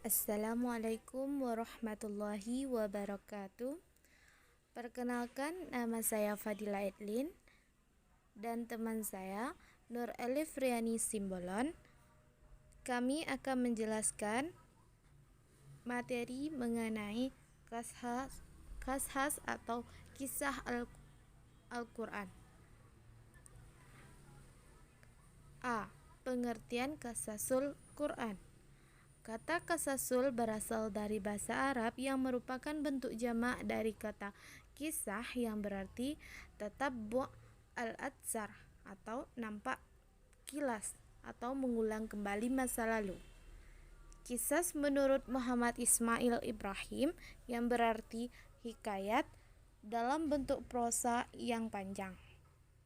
Assalamualaikum warahmatullahi wabarakatuh. Perkenalkan, nama saya Fadila Edlin dan teman saya Nur Elif Riani Simbolon. Kami akan menjelaskan materi mengenai qasas atau kisah Al-Quran. A. Pengertian qasasul Quran. Kata qasasul berasal dari bahasa Arab yang merupakan bentuk jamak dari kata kisah yang berarti tatabbu' al-atsar atau nampak kilas atau mengulang kembali masa lalu. Kisas menurut Muhammad Ismail Ibrahim yang berarti hikayat dalam bentuk prosa yang panjang.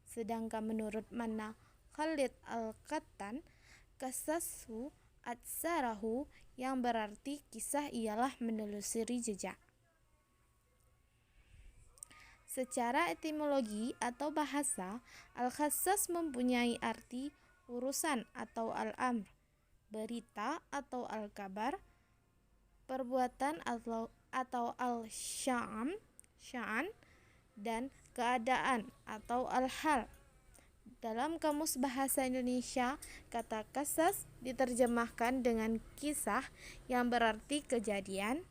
Sedangkan menurut Manna Khalid Al-Qattan, qasasu atsarahu yang berarti kisah ialah menelusuri jejak. Secara etimologi atau bahasa, al-qasas mempunyai arti urusan atau al-amr, berita atau al-kabar, perbuatan atau al-sya'an, dan keadaan atau al-hal. Dalam Kamus Bahasa Indonesia, kata qasas diterjemahkan dengan kisah yang berarti kejadian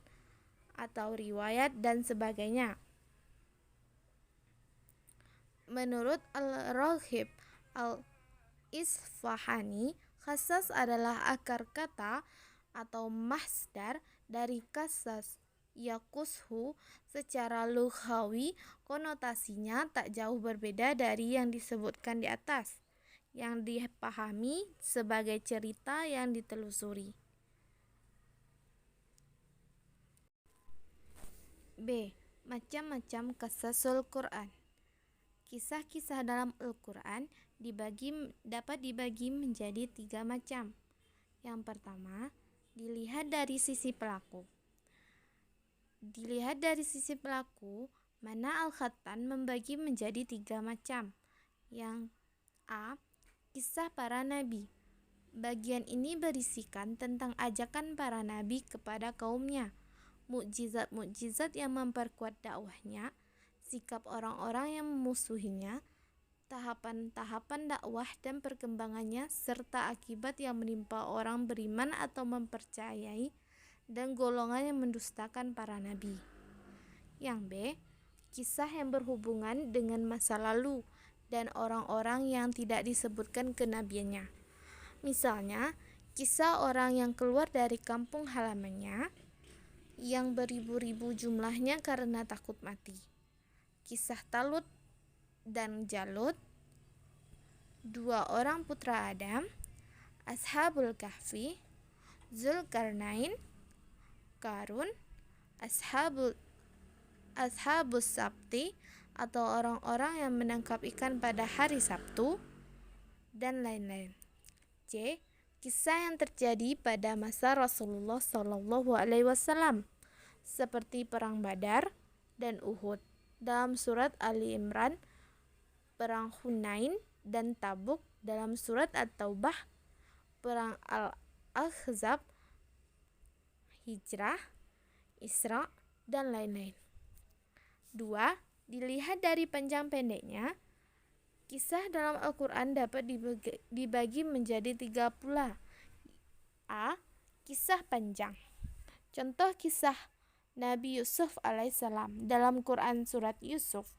atau riwayat dan sebagainya. Menurut Al-Raghib Al-Isfahani, qasas adalah akar kata atau masdar dari qasas yaqushu. Secara lughawi, konotasinya tak jauh berbeda dari yang disebutkan di atas, yang dipahami sebagai cerita yang ditelusuri. B. Macam-macam qasasul Quran. Kisah-kisah dalam Al-Quran dapat dibagi menjadi 3 macam. Yang pertama, dilihat dari sisi pelaku. Dilihat dari sisi pelaku, Manna Al-Qattan membagi menjadi 3 macam. Yang A. Kisah para nabi. Bagian ini berisikan tentang ajakan para nabi kepada kaumnya, mukjizat-mukjizat yang memperkuat dakwahnya, sikap orang-orang yang memusuhinya, tahapan-tahapan dakwah dan perkembangannya, serta akibat yang menimpa orang beriman atau mempercayai dan golongan yang mendustakan para nabi. Yang B. Kisah yang berhubungan dengan masa lalu dan orang-orang yang tidak disebutkan kenabiannya. Misalnya, kisah orang yang keluar dari kampung halamannya yang beribu-ribu jumlahnya karena takut mati. Kisah Talut dan Jalut, 2 orang putra Adam, Ashabul Kahfi, Zulkarnain, Qarun, Ashabus Sabti atau orang-orang yang menangkap ikan pada hari Sabtu, dan lain-lain. C. Kisah yang terjadi pada masa Rasulullah SAW, seperti Perang Badar dan Uhud dalam surat Ali Imran, Perang Hunain dan Tabuk dalam surat At-Taubah, Perang Al-Ahzab, Hijrah, Isra, dan lain-lain. 2. Dilihat dari panjang pendeknya. Kisah dalam Al-Quran dapat dibagi menjadi 3 pula. A. Kisah panjang. Contoh kisah Nabi Yusuf alaihissalam dalam Quran surat Yusuf,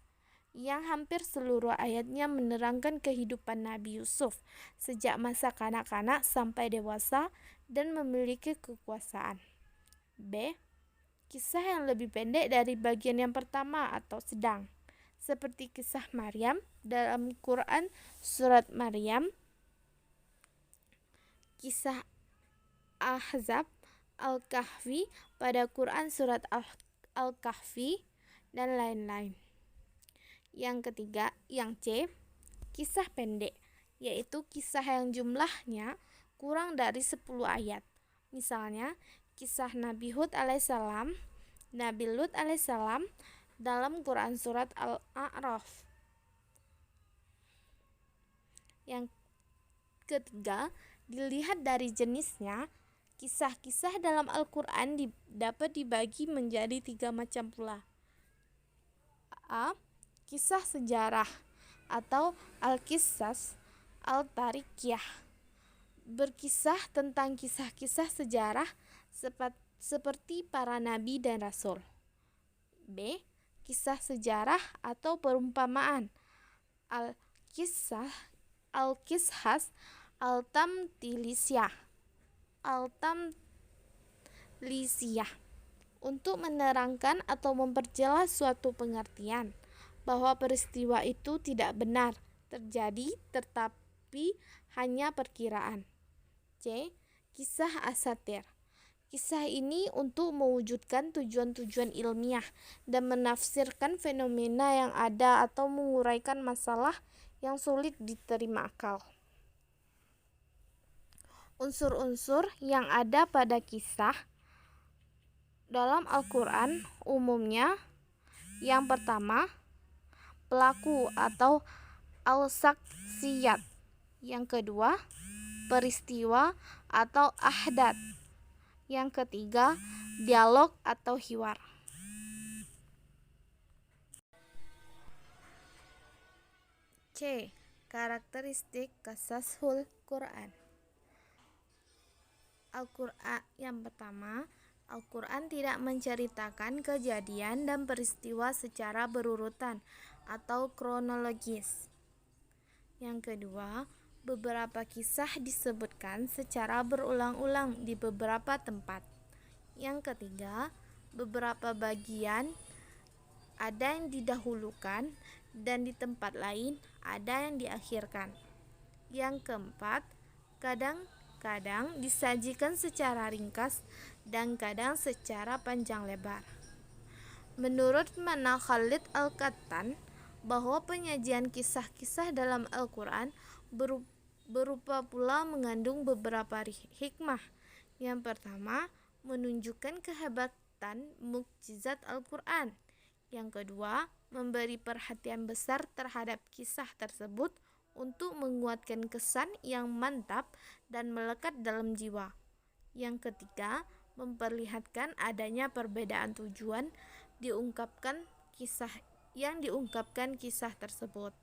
yang hampir seluruh ayatnya menerangkan kehidupan Nabi Yusuf sejak masa kanak-kanak sampai dewasa dan memiliki kekuasaan. B. Kisah yang lebih pendek dari bagian yang pertama atau sedang, seperti kisah Maryam dalam Quran surat Maryam, kisah Ahzab Al-Kahfi pada Quran surat Al-Kahfi, dan lain-lain. Yang ketiga, yang C, kisah pendek, yaitu kisah yang jumlahnya kurang dari 10 ayat. Misalnya, kisah Nabi Hud alaihissalam, Nabi Lut alaihissalam dalam Quran surat Al-A'raf. Yang ketiga, dilihat dari jenisnya. Kisah-kisah dalam Al-Quran dapat dibagi menjadi 3 macam pula. A. Kisah sejarah atau Al-Qissas Al-Tarikiyah, berkisah tentang kisah-kisah sejarah seperti para nabi dan rasul. B. Kisah sejarah atau perumpamaan Al-Qissas Al-Tamthilisiyah untuk menerangkan atau memperjelas suatu pengertian bahwa peristiwa itu tidak benar terjadi tetapi hanya perkiraan. C. Kisah asatir. Kisah ini untuk mewujudkan tujuan-tujuan ilmiah dan menafsirkan fenomena yang ada atau menguraikan masalah yang sulit diterima akal. Unsur-unsur yang ada pada kisah dalam Al-Quran umumnya: yang pertama, pelaku atau al-saksiyat. Yang kedua, peristiwa atau ahdath. Yang ketiga, dialog atau hiwar. C. Karakteristik Qasasul Quran. Al-Quran. Yang pertama, Al-Quran tidak menceritakan kejadian dan peristiwa secara berurutan atau kronologis. Yang kedua, beberapa kisah disebutkan secara berulang-ulang di beberapa tempat. Yang ketiga, beberapa bagian ada yang didahulukan dan di tempat lain ada yang diakhirkan. Yang keempat, kadang-kadang disajikan secara ringkas dan kadang secara panjang lebar. Menurut Mana Khalid Al-Qattan, bahwa penyajian kisah-kisah dalam Al-Quran berupa pula mengandung beberapa hikmah. Yang pertama, menunjukkan kehebatan mukjizat Al-Quran. Yang kedua, memberi perhatian besar terhadap kisah tersebut untuk menguatkan kesan yang mantap dan melekat dalam jiwa. Yang ketiga, memperlihatkan adanya perbedaan tujuan yang diungkapkan kisah tersebut.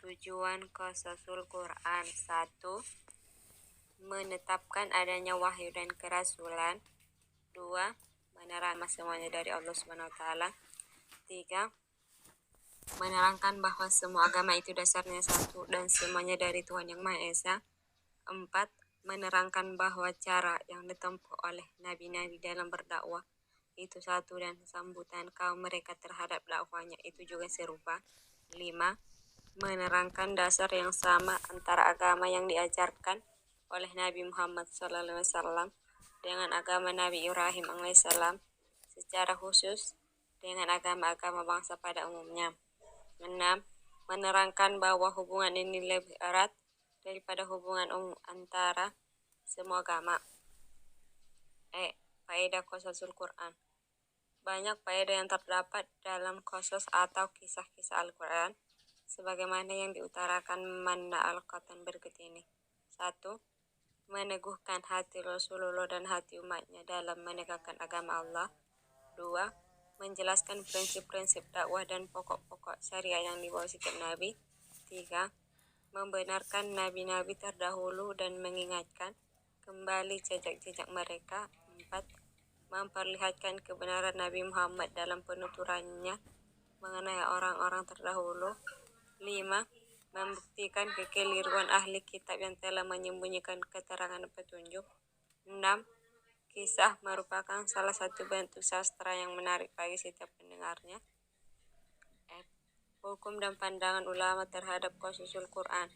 Tujuan Qasasul Quran: 1. Menetapkan adanya wahyu dan kerasulan. 2. Menerangkan semuanya dari Allah SWT. 3. Menerangkan bahwa semua agama itu dasarnya satu dan semuanya dari Tuhan Yang Maha Esa. 4. Menerangkan bahwa cara yang ditempuh oleh nabi-nabi dalam berdakwah itu satu dan sambutan kaum mereka terhadap dakwahnya itu juga serupa. 5. Menerangkan dasar yang sama antara agama yang diajarkan oleh Nabi Muhammad SAW dengan agama Nabi Ibrahim alaihissalam, secara khusus dengan agama-agama bangsa pada umumnya. 6. Menerangkan bahwa hubungan ini lebih erat daripada hubungan antara semua agama. Faedah Qasasul Quran. Banyak faedah yang terdapat dalam qasas atau kisah-kisah Al-Quran, sebagaimana yang diutarakan Mana Al-Qattan berikut ini. 1. Meneguhkan hati Rasulullah dan hati umatnya dalam menegakkan agama Allah. 2. Menjelaskan prinsip-prinsip dakwah dan pokok-pokok syariah yang dibawa setiap nabi. 3. Membenarkan nabi-nabi terdahulu dan mengingatkan kembali jejak-jejak mereka. 4. Memperlihatkan kebenaran Nabi Muhammad dalam penuturannya mengenai orang-orang terdahulu. 5. Membuktikan kekeliruan ahli kitab yang telah menyembunyikan keterangan petunjuk. 6. Kisah merupakan salah satu bentuk sastra yang menarik bagi setiap pendengarnya. Hukum dan pandangan ulama terhadap Qasasul Quran.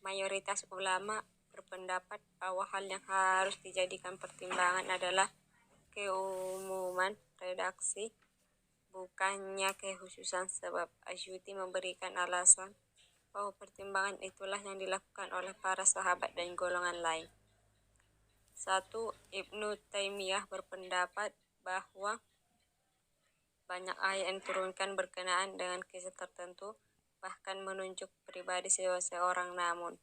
Mayoritas ulama berpendapat bahwa hal yang harus dijadikan pertimbangan adalah keumuman redaksi, bukannya kekhususan sebab. Asyuti memberikan alasan bahwa pertimbangan itulah yang dilakukan oleh para sahabat dan golongan lain. 1. Ibnu Taimiyah berpendapat bahwa banyak ayat yang diturunkan berkenaan dengan kisah tertentu, bahkan menunjuk pribadi seseorang, namun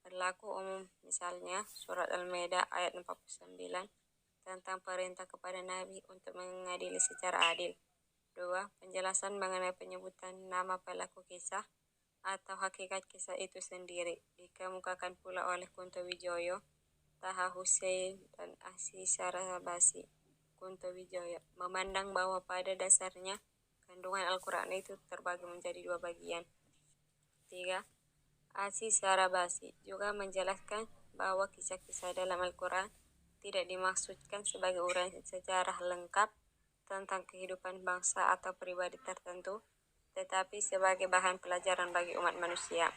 berlaku umum, misalnya surat Al-Maidah ayat 49 tentang perintah kepada Nabi untuk mengadili secara adil. 2. Penjelasan mengenai penyebutan nama pelaku kisah atau hakikat kisah itu sendiri dikemukakan pula oleh Kunto Wijoyo, Taha Hussein, dan Asy Syarabasi. Kunto Wijoyo memandang bahwa pada dasarnya kandungan Al-Quran itu terbagi menjadi dua bagian. 3. Asy Syarabasi juga menjelaskan bahwa kisah-kisah dalam Al-Quran tidak dimaksudkan sebagai uraian sejarah lengkap tentang kehidupan bangsa atau pribadi tertentu, tetapi sebagai bahan pelajaran bagi umat manusia.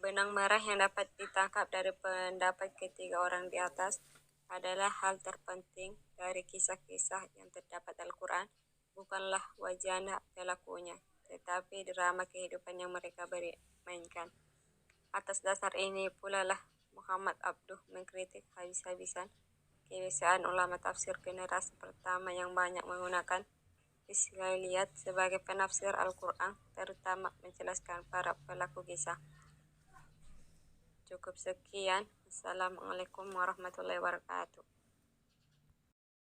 Benang merah yang dapat ditangkap dari pendapat ketiga orang di atas adalah hal terpenting dari kisah-kisah yang terdapat Al-Quran bukanlah wajana pelakunya, tetapi drama kehidupan yang mereka mainkan. Atas dasar ini pula lah Muhammad Abduh mengkritik habis-habisan kebiasaan ulama tafsir generasi pertama yang banyak menggunakan Israiliyat sebagai penafsir Al-Quran, terutama menjelaskan para pelaku kisah. Cukup sekian. Assalamualaikum warahmatullahi wabarakatuh.